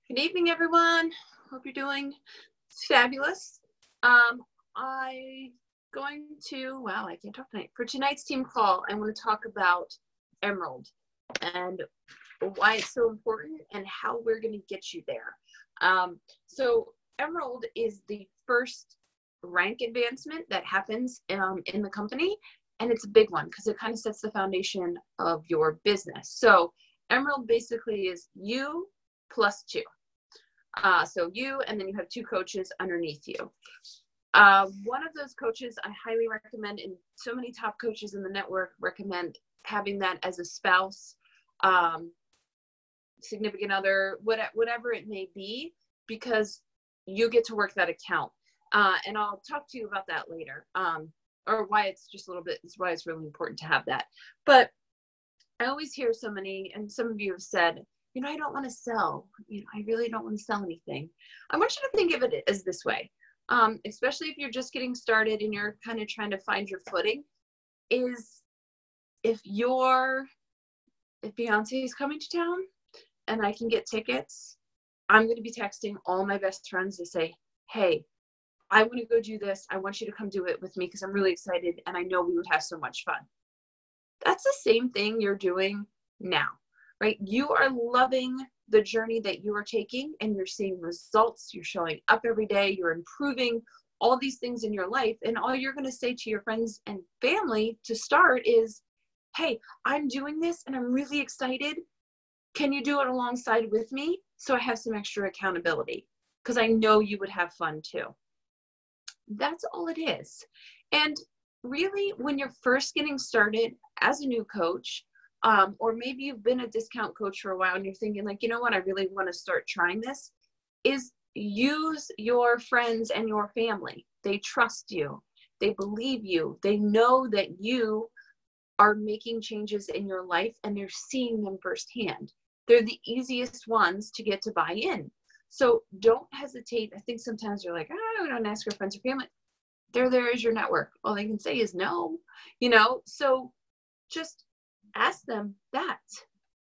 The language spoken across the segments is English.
Good evening, everyone. Hope you're doing fabulous. I can't talk tonight. For tonight's team call, I want to talk about Emerald and why it's so important and how we're going to get you there. So Emerald is the first rank advancement that happens in the company, and it's a big one because it kind of sets the foundation of your business. So Emerald basically is you plus two. So you, and then you have two coaches underneath you. One of those coaches I highly recommend, and so many top coaches in the network recommend having that as a spouse, significant other, whatever it may be, because you get to work that account. And I'll talk to you about that later, or why it's just a little bit, why it's really important to have that. But I always hear so many, and some of you have said, I don't want to sell. I really don't want to sell anything. I want you to think of it as this way, especially if you're just getting started and you're kind of trying to find your footing, is if Beyonce is coming to town and I can get tickets, I'm going to be texting all my best friends to say, hey, I want to go do this. I want you to come do it with me because I'm really excited and I know we would have so much fun. That's the same thing you're doing now. Right? You are loving the journey that you are taking and you're seeing results. You're showing up every day. You're improving all these things in your life. And all you're going to say to your friends and family to start is, hey, I'm doing this and I'm really excited. Can you do it alongside with me? So I have some extra accountability because I know you would have fun too. That's all it is. And really, when you're first getting started as a new coach, or maybe you've been a discount coach for a while and you're thinking like, you know what, I really want to start trying this, is use your friends and your family. They trust you. They believe you. They know that you are making changes in your life and they're seeing them firsthand. They're the easiest ones to get to buy in. So don't hesitate. I think sometimes you're like, oh, I don't ask your friends or family. They're there as your network. All they can say is no, so just ask them that.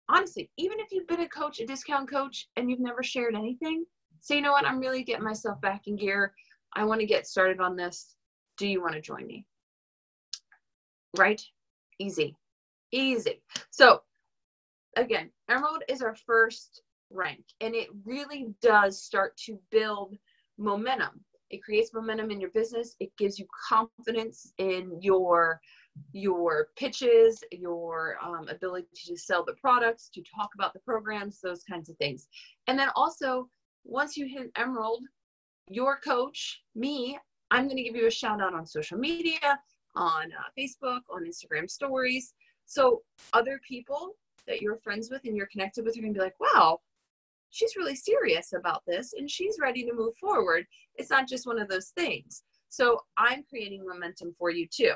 Honestly, even if you've been a coach, a discount coach, and you've never shared anything, say, you know what, I'm really getting myself back in gear. I want to get started on this. Do you want to join me? Right? Easy. So again, Emerald is our first rank, and it really does start to build momentum. It creates momentum in your business. It gives you confidence in your pitches, your ability to sell the products, to talk about the programs, those kinds of things. And then also, once you hit Emerald, your coach, me, I'm going to give you a shout out on social media, on Facebook, on Instagram stories. So other people that you're friends with and you're connected with are going to be like, wow, she's really serious about this and she's ready to move forward. It's not just one of those things. So I'm creating momentum for you too.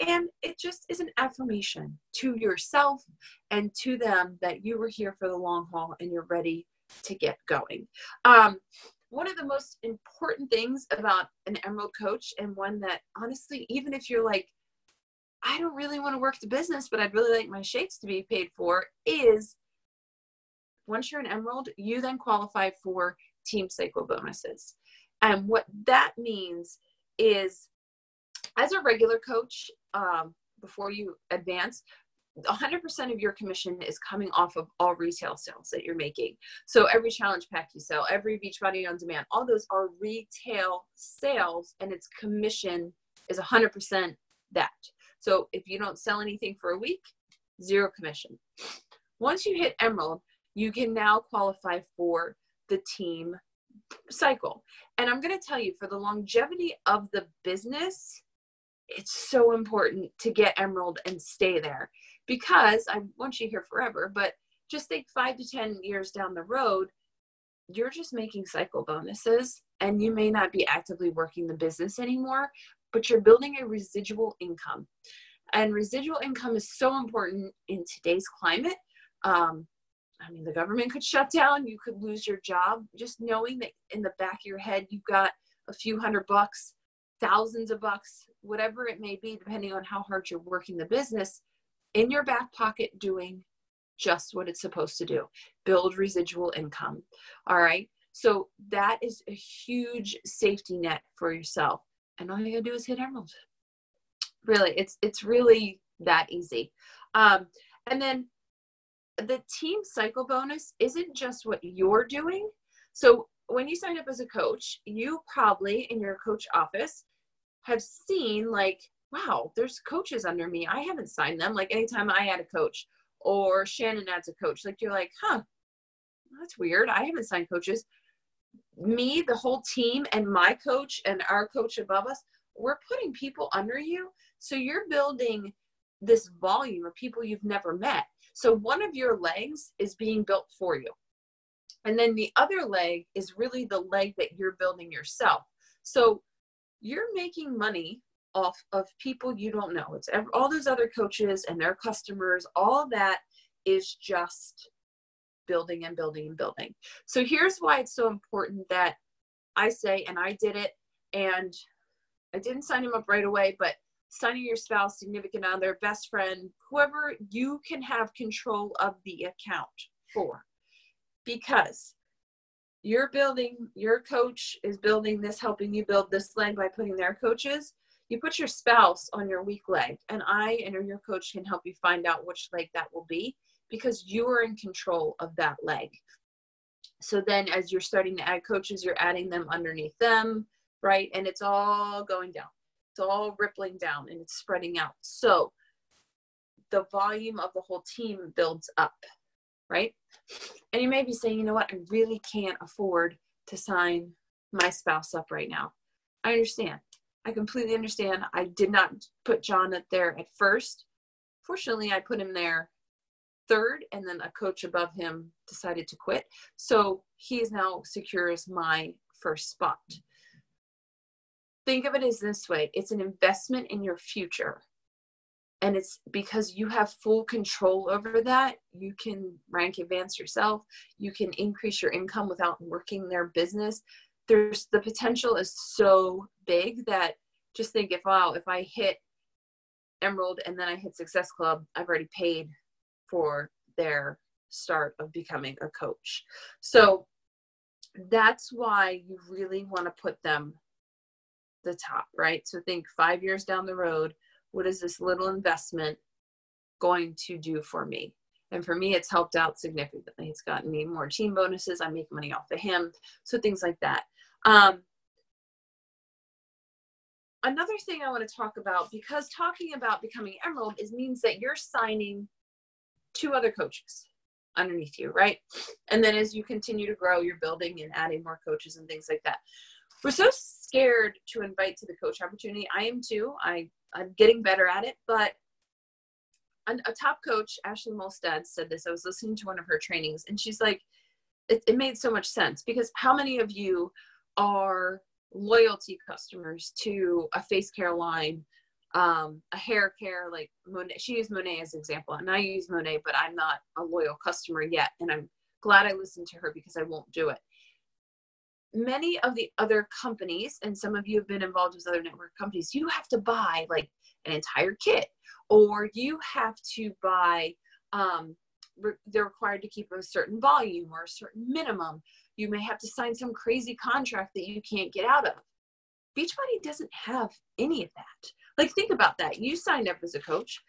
And it just is an affirmation to yourself and to them that you were here for the long haul and you're ready to get going. One of the most important things about an Emerald coach, and one that honestly, even if you're like, I don't really want to work the business, but I'd really like my shakes to be paid for, is once you're an Emerald, you then qualify for team cycle bonuses. And what that means is, as a regular coach, before you advance, 100% of your commission is coming off of all retail sales that you're making. So every challenge pack you sell, every Beachbody on Demand, all those are retail sales, and its commission is 100% that. So if you don't sell anything for a week, zero commission. Once you hit Emerald, you can now qualify for the team cycle. And I'm going to tell you, for the longevity of the business, it's so important to get Emerald and stay there, because I want you here forever, but just think 5 to 10 years down the road, you're just making cycle bonuses and you may not be actively working the business anymore, but you're building a residual income. And residual income is so important in today's climate. The government could shut down, you could lose your job. Just knowing that in the back of your head, you've got a few $100, thousands of bucks, whatever it may be, depending on how hard you're working the business, in your back pocket doing just what it's supposed to do. Build residual income. All right. So that is a huge safety net for yourself. And all you gotta do is hit Emerald. Really, it's really that easy. And then the team cycle bonus isn't just what you're doing. So when you sign up as a coach, you probably in your coach office have seen like, wow, there's coaches under me. I haven't signed them. Like anytime I add a coach or Shannon adds a coach, like you're like, huh, that's weird. I haven't signed coaches. Me, the whole team, and my coach and our coach above us, we're putting people under you. So you're building this volume of people you've never met. So one of your legs is being built for you. And then the other leg is really the leg that you're building yourself. So you're making money off of people you don't know. It's all those other coaches and their customers. All that is just building and building and building. So here's why it's so important that I say, and I did it, and I didn't sign him up right away, but signing your spouse, significant other, best friend, whoever you can have control of the account for. Because you're building, your coach is building this, helping you build this leg by putting their coaches. You put your spouse on your weak leg, and I and your coach can help you find out which leg that will be, because you are in control of that leg. So then as you're starting to add coaches, you're adding them underneath them, right? And it's all going down. It's all rippling down and it's spreading out. So the volume of the whole team builds up, right? And you may be saying, you know what, I really can't afford to sign my spouse up right now. I understand. I completely understand. I did not put John up there at first. Fortunately, I put him there third, and then a coach above him decided to quit. So he is now secure as my first spot. Think of it as this way. It's an investment in your future. And it's because you have full control over that. You can rank advance yourself. You can increase your income without working their business. The potential is so big that just think if I hit Emerald and then I hit Success Club, I've already paid for their start of becoming a coach. So that's why you really want to put them the top, right? So think 5 years down the road, what is this little investment going to do for me? And for me, it's helped out significantly. It's gotten me more team bonuses. I make money off of him. So things like that. Another thing I want to talk about, because talking about becoming Emerald means that you're signing 2 other coaches underneath you, right? And then as you continue to grow, you're building and adding more coaches and things like that. We're so scared to invite to the coach opportunity. I am too. I'm getting better at it, but a top coach, Ashley Molstad, said this. I was listening to one of her trainings, and she's like, it made so much sense, because how many of you are loyalty customers to a face care line, a hair care, like Monet? She used Monet as an example, and I use Monet, but I'm not a loyal customer yet, and I'm glad I listened to her because I won't do it. Many of the other companies, and some of you have been involved with other network companies, you have to buy like an entire kit, or you have to buy, they're required to keep a certain volume or a certain minimum. You may have to sign some crazy contract that you can't get out of. Beachbody doesn't have any of that. Like, think about that. You signed up as a coach.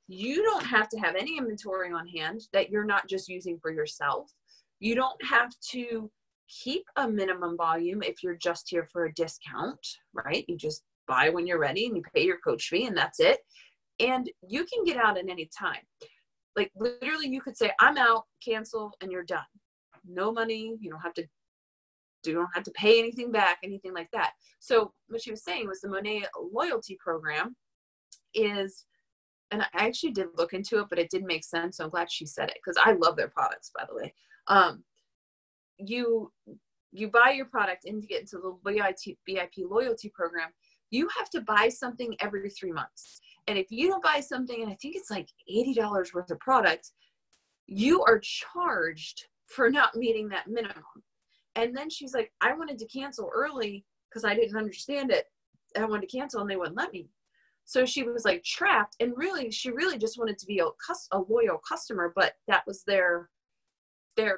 You don't have to have any inventory on hand that you're not just using for yourself. You don't have to keep a minimum volume if you're just here for a discount, right? You just buy when you're ready and you pay your coach fee and that's it. And you can get out at any time. Like literally you could say, I'm out, cancel, and you're done. No money. You don't have to pay anything back, anything like that. So what she was saying was the Monet loyalty program is, and I actually did look into it, but it didn't make sense. So I'm glad she said it, because I love their products, by the way. You buy your product and to get into the VIP loyalty program, you have to buy something every 3 months. And if you don't buy something, and I think it's like $80 worth of product, you are charged for not meeting that minimum. And then she's like, I wanted to cancel early because I didn't understand it. And I wanted to cancel and they wouldn't let me. So she was like trapped, and really, she really just wanted to be a loyal customer, but that was their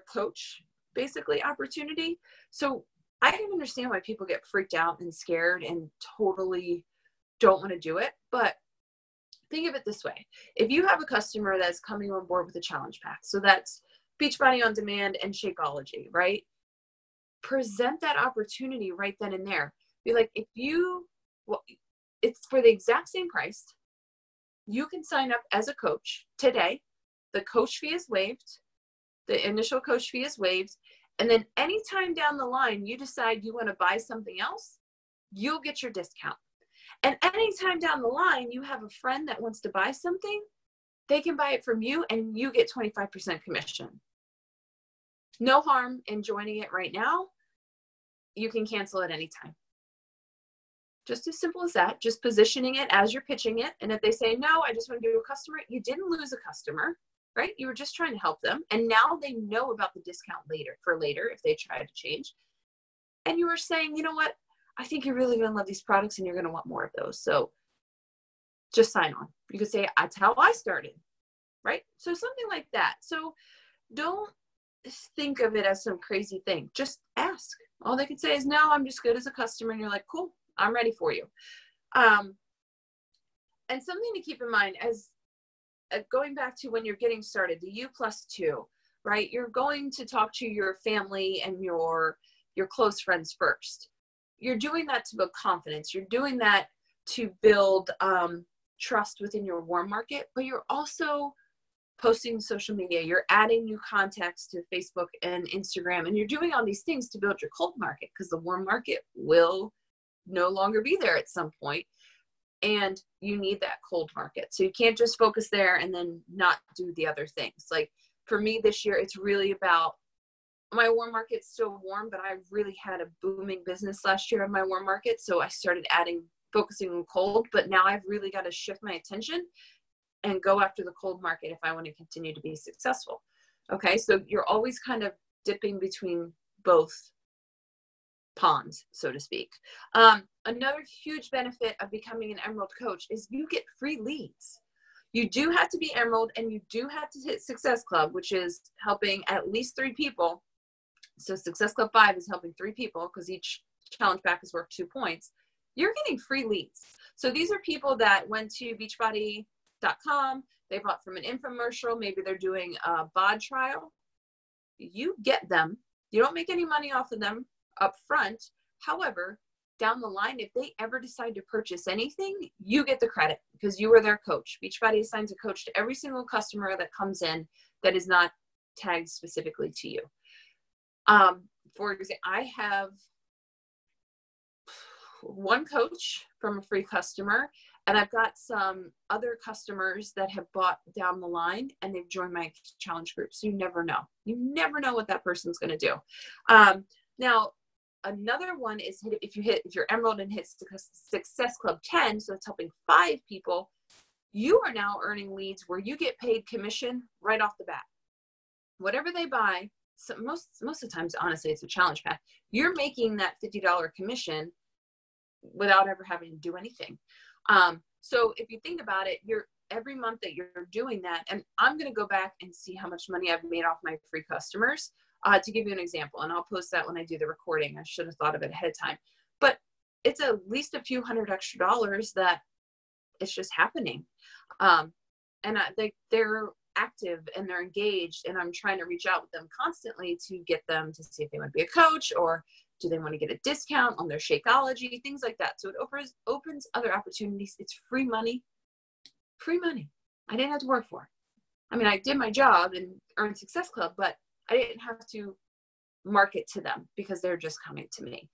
coach basically opportunity. So I can understand why people get freaked out and scared and totally don't want to do it. But think of it this way. If you have a customer that's coming on board with a challenge pack, so that's Beachbody On Demand and Shakeology, right? Present that opportunity right then and there. Be like, it's for the exact same price. You can sign up as a coach today. The coach fee is waived. The initial coach fee is waived. And then anytime down the line, you decide you want to buy something else, you'll get your discount. And anytime down the line, you have a friend that wants to buy something, they can buy it from you and you get 25% commission. No harm in joining it right now. You can cancel at any time. Just as simple as that. Just positioning it as you're pitching it. And if they say, no, I just want to do a customer, you didn't lose a customer, right? You were just trying to help them. And now they know about the discount later if they try to change. And you were saying, you know what? I think you're really going to love these products and you're going to want more of those. So just sign on. You could say, that's how I started, right? So something like that. So don't think of it as some crazy thing. Just ask. All they could say is, no, I'm just good as a customer. And you're like, cool, I'm ready for you. And something to keep in mind as going back to when you're getting started, the U+2, right? You're going to talk to your family and your close friends first. You're doing that to build confidence. You're doing that to build trust within your warm market, but you're also posting social media. You're adding new contacts to Facebook and Instagram, and you're doing all these things to build your cold market because the warm market will no longer be there at some point, and you need that cold market. So you can't just focus there and then not do the other things. Like for me this year, it's really about my warm market's still warm, but I really had a booming business last year on my warm market. So I started focusing on cold, but now I've really got to shift my attention and go after the cold market if I want to continue to be successful. Okay. So you're always kind of dipping between both ponds, so to speak. Another huge benefit of becoming an Emerald coach is you get free leads. You do have to be Emerald and you do have to hit Success Club, which is helping at least 3 people. So Success Club 5 is helping 3 people because each challenge pack is worth 2 points. You're getting free leads. So these are people that went to Beachbody.com. They bought from an infomercial. Maybe they're doing a bod trial. You get them. You don't make any money off of them up front. However, down the line, if they ever decide to purchase anything, you get the credit because you were their coach. Beachbody assigns a coach to every single customer that comes in that is not tagged specifically to you. For example, I have 1 coach from a free customer, and I've got some other customers that have bought down the line and they've joined my challenge group. So you never know. You never know what that person's going to do. Now, another one is if you're Emerald and hit Success Club 10, so it's helping 5 people, you are now earning leads where you get paid commission right off the bat. Whatever they buy, so most of the times, honestly, it's a challenge pack. You're making that $50 commission without ever having to do anything. So if you think about it, every month that you're doing that, and I'm going to go back and see how much money I've made off my free customers to give you an example, and I'll post that when I do the recording. I should have thought of it ahead of time, but it's at least a few $100 extra that it's just happening. And they're active and they're engaged, and I'm trying to reach out with them constantly to get them to see if they want to be a coach or do they want to get a discount on their Shakeology, things like that. So it opens other opportunities. It's free money. Free money. I didn't have to work for it. I mean, I did my job and earned Success Club, but I didn't have to market to them because they're just coming to me.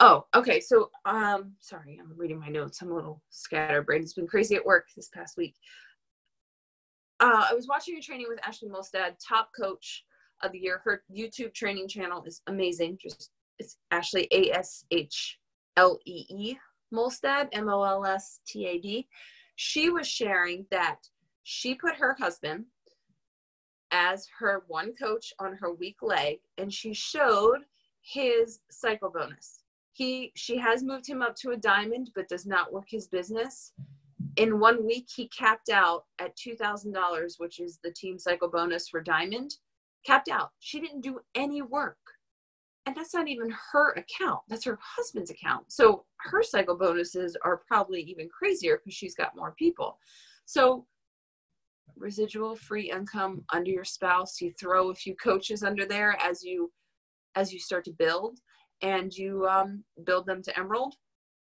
Oh, okay. So, sorry, I'm reading my notes. I'm a little scatterbrained. It's been crazy at work this past week. I was watching a training with Ashley Molstad, top coach of the year. Her YouTube training channel is amazing. It's Ashley, ASHLEE Molstad, MOLSTAD. She was sharing that she put her husband as her 1 coach on her weak leg, and she showed his cycle bonus. She has moved him up to a diamond, but does not work his business. In 1 week, he capped out at $2,000, which is the team cycle bonus for diamond. Capped out. She didn't do any work. And that's not even her account. That's her husband's account. So her cycle bonuses are probably even crazier because she's got more people. So residual free income under your spouse, you throw a few coaches under there as you start to build, and you build them to Emerald.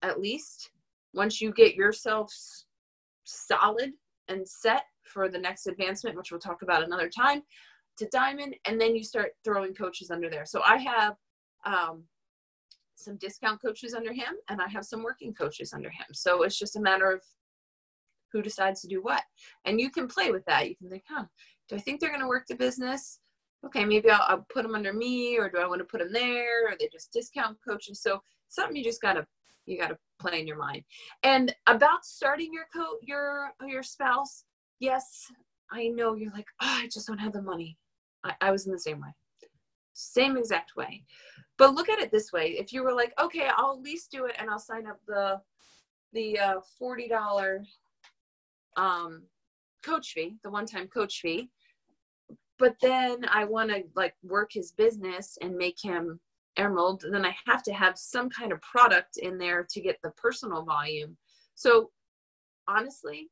At least once you get yourself solid and set for the next advancement, which we'll talk about another time, to diamond, and then you start throwing coaches under there. So I have some discount coaches under him, and I have some working coaches under him. So it's just a matter of who decides to do what. And you can play with that. You can think, do I think they're going to work the business? Okay, maybe I'll put them under me, or do I want to put them there? Or are they just discount coaches? So something you just gotta play in your mind. And about starting your spouse, yes, I know you're like, I just don't have the money. I was in the same way. Same exact way. But look at it this way. If you were like, okay, I'll at least do it and I'll sign up the $40 coach fee, the one-time coach fee. But then I want to like work his business and make him Emerald. Then I have to have some kind of product in there to get the personal volume. So honestly,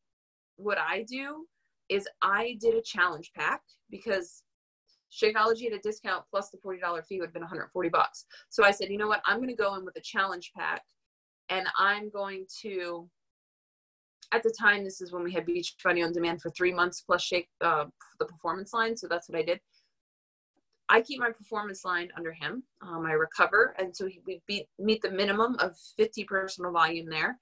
what I do is I did a challenge pack because Shakeology at a discount plus the $40 fee would have been $140. So I said, you know what? I'm going to go in with a challenge pack, and I'm going to, at the time, this is when we had Beachbody on Demand for 3 months plus Shake, the performance line. So that's what I did. I keep my performance line under him. I recover. And so we meet the minimum of 50 personal volume there.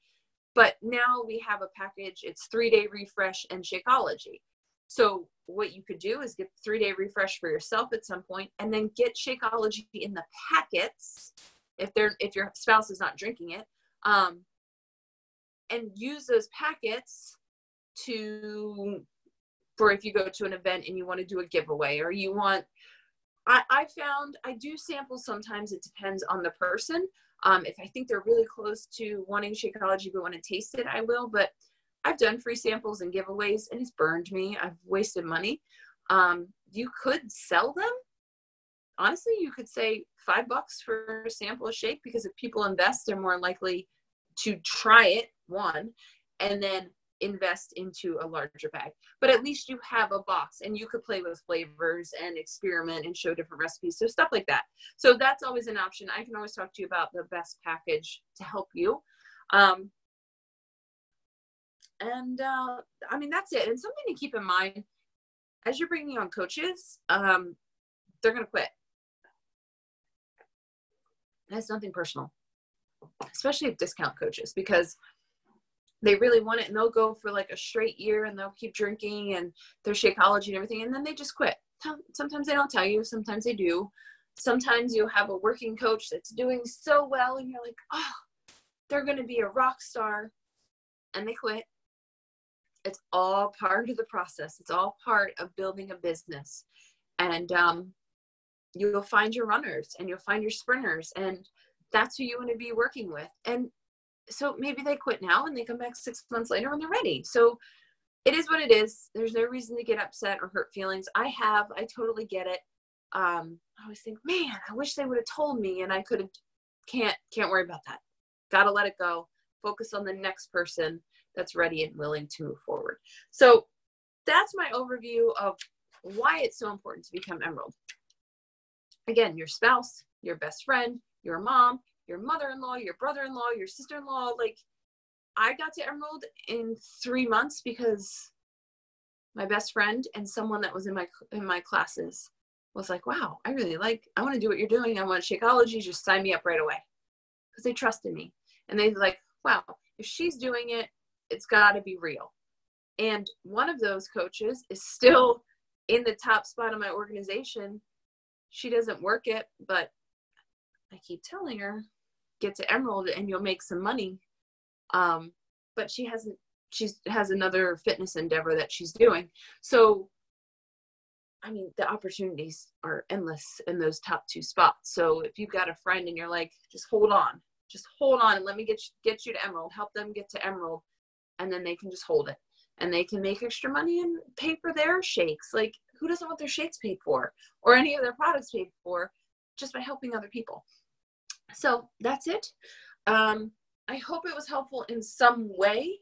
But now we have a package. It's 3-day refresh and Shakeology. So what you could do is get the 3-day refresh for yourself at some point, and then get Shakeology in the packets if your spouse is not drinking it, and use those packets for if you go to an event and you want to do a giveaway, or you want. I found I do samples sometimes. It depends on the person. If I think they're really close to wanting Shakeology but want to taste it, I will. But I've done free samples and giveaways, and it's burned me. I've wasted money. You could sell them. Honestly, you could say $5 for a sample of shake, because if people invest, they're more likely to try it, one, and then invest into a larger bag. But at least you have a box, and you could play with flavors and experiment and show different recipes. So stuff like that. So that's always an option. I can always talk to you about the best package to help you. I mean, that's it. And something to keep in mind, as you're bringing on coaches, they're going to quit. That's nothing personal, especially if discount coaches, because they really want it, and they'll go for like a straight year, and they'll keep drinking and their Shakeology and everything, and then they just quit. Sometimes they don't tell you. Sometimes they do. Sometimes you'll have a working coach that's doing so well, and you're like, oh, they're going to be a rock star, and they quit. It's all part of the process. It's all part of building a business. And you'll find your runners, and you'll find your sprinters, and that's who you want to be working with. And so maybe they quit now and they come back 6 months later when they're ready. So it is what it is. There's no reason to get upset or hurt feelings. I totally get it. I always think, man, I wish they would have told me, and I could have, can't worry about that. Got to let it go. Focus on the next person that's ready and willing to move forward. So that's my overview of why it's so important to become Emerald. Again, your spouse, your best friend, your mom, your mother-in-law, your brother-in-law, your sister-in-law. Like, I got to Emerald in 3 months because my best friend and someone that was in my classes was like, wow, I want to do what you're doing. I want Shakeology. Just sign me up right away. Because they trusted me. And they're like, wow, if she's doing it, it's got to be real. And one of those coaches is still in the top spot of my organization. She doesn't work it, but I keep telling her, get to Emerald and you'll make some money. But she has another fitness endeavor that she's doing. So, I mean, the opportunities are endless in those top 2 spots. So if you've got a friend and you're like, just hold on, just hold on and let me get you to Emerald, help them get to Emerald. And then they can just hold it and they can make extra money and pay for their shakes. Like, who doesn't want their shakes paid for or any of their products paid for just by helping other people? So that's it. I hope it was helpful in some way.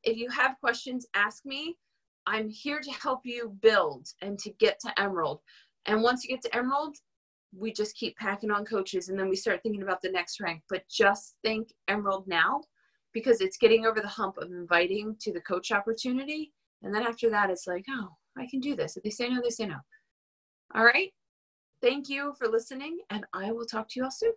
If you have questions, ask me. I'm here to help you build and to get to Emerald. And once you get to Emerald, we just keep packing on coaches and then we start thinking about the next rank. But just think Emerald now, because it's getting over the hump of inviting to the coach opportunity. And then after that, it's like, oh, I can do this. If they say no, they say no. All right. Thank you for listening, and I will talk to you all soon.